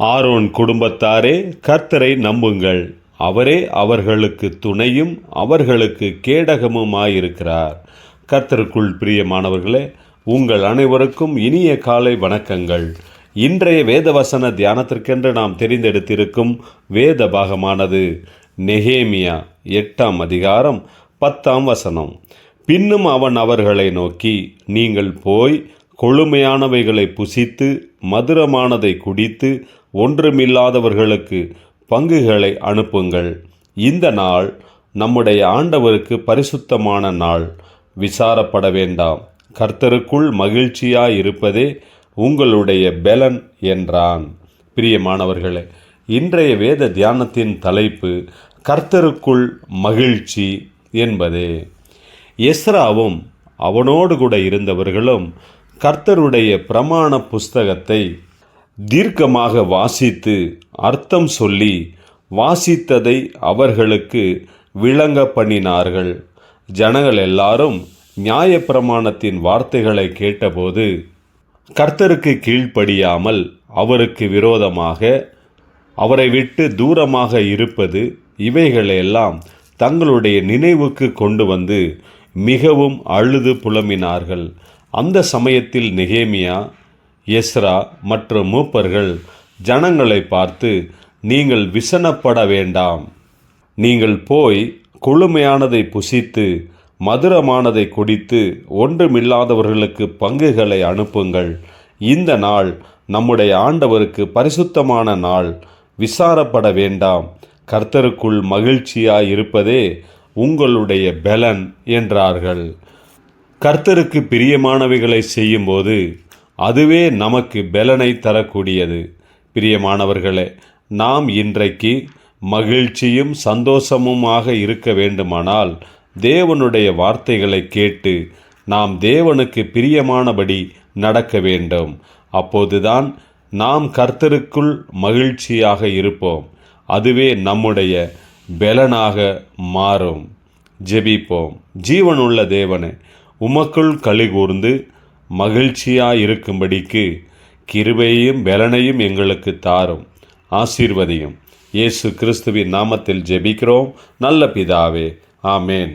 Aaron குடும்பத்தாரே, கர்த்தரை நம்புங்கள். அவரே அவர்களுக்கு துணையும் அவர்களுக்கு கேடகமுமாயிருக்கிறார். கர்த்தருக்குள் பிரியமானவர்களே, உங்கள் அனைவருக்கும் இனிய காலை வணக்கங்கள். இன்றைய வேதவசன தியானத்திற்கென்று நாம் தெரிந்தெடுத்திருக்கும் வேத பாகமானது நெகேமியா 8ஆம் அதிகாரம் 10ஆம் வசனம். பின்னும் அவன் அவர்களை நோக்கி, நீங்கள் போய் கொழுமையானவைகளை புசித்து மதுரமானதை குடித்து ஒன்றுமில்லாதவர்களுக்கு பங்குகளை அனுப்புங்கள். இந்த நாள் நம்முடைய ஆண்டவருக்கு பரிசுத்தமான நாள். விசாரப்பட வேண்டாம். கர்த்தருக்குள் மகிழ்ச்சியாயிருப்பதே உங்களுடைய பெலன் என்றான். பிரியமானவர்களே, இன்றைய வேத தியானத்தின் தலைப்பு கர்த்தருக்குள் மகிழ்ச்சி என்பதே. எஸ்ராவும் அவனோடு கூட இருந்தவர்களும் கர்த்தருடைய பிரமாண புஸ்தகத்தை தீர்க்கமாக வாசித்து அர்த்தம் சொல்லி வாசித்ததை அவர்களுக்கு விளங்க பண்ணினார்கள். ஜனங்கள் எல்லாரும் நியாயப்பிரமாணத்தின் வார்த்தைகளை கேட்டபோது கர்த்தருக்கு கீழ்ப்படியாமல் அவருக்கு விரோதமாக அவரை விட்டு தூரமாக இருப்பது இவைகளெல்லாம் தங்களுடைய நினைவுக்கு கொண்டு வந்து மிகவும் அழுது புலம்பினார்கள். அந்த சமயத்தில் நெகேமியா, எஸ்ரா மற்றும் மூப்பர்கள் ஜனங்களை பார்த்து, நீங்கள் விசனப்பட வேண்டாம். நீங்கள் போய் கொழுமையானதை புசித்து மதுரமானதை குடித்து ஒன்றுமில்லாதவர்களுக்கு பங்குகளை அனுப்புங்கள். இந்த நாள் நம்முடைய ஆண்டவருக்கு பரிசுத்தமான நாள். விசாரப்பட வேண்டாம். கர்த்தருக்குள் மகிழ்ச்சியாயிருப்பதே உங்களுடைய பெலன் என்றார்கள். கர்த்தருக்கு பிரியமானவைகளை செய்யும்போது அதுவே நமக்கு பெலனை தரக்கூடியது. பிரியமானவர்களே, நாம் இன்றைக்கு மகிழ்ச்சியும் சந்தோஷமுமாக இருக்க வேண்டுமானால் தேவனுடைய வார்த்தைகளை கேட்டு நாம் தேவனுக்கு பிரியமானபடி நடக்க வேண்டும். அப்போதுதான் நாம் கர்த்தருக்குள் மகிழ்ச்சியாக இருப்போம். அதுவே நம்முடைய பெலனாக மாறும். ஜெபிப்போம். ஜீவனுள்ள தேவனே, உமக்குள் களிகூர்ந்து மகிழ்ச்சியாயிருக்கும்படிக்கு கிருபையையும் பெலனையும் எங்களுக்கு தாரும். ஆசீர்வதியும். இயேசு கிறிஸ்துவின் நாமத்தில் ஜெபிக்கிறோம் நல்ல பிதாவே. ஆமேன்.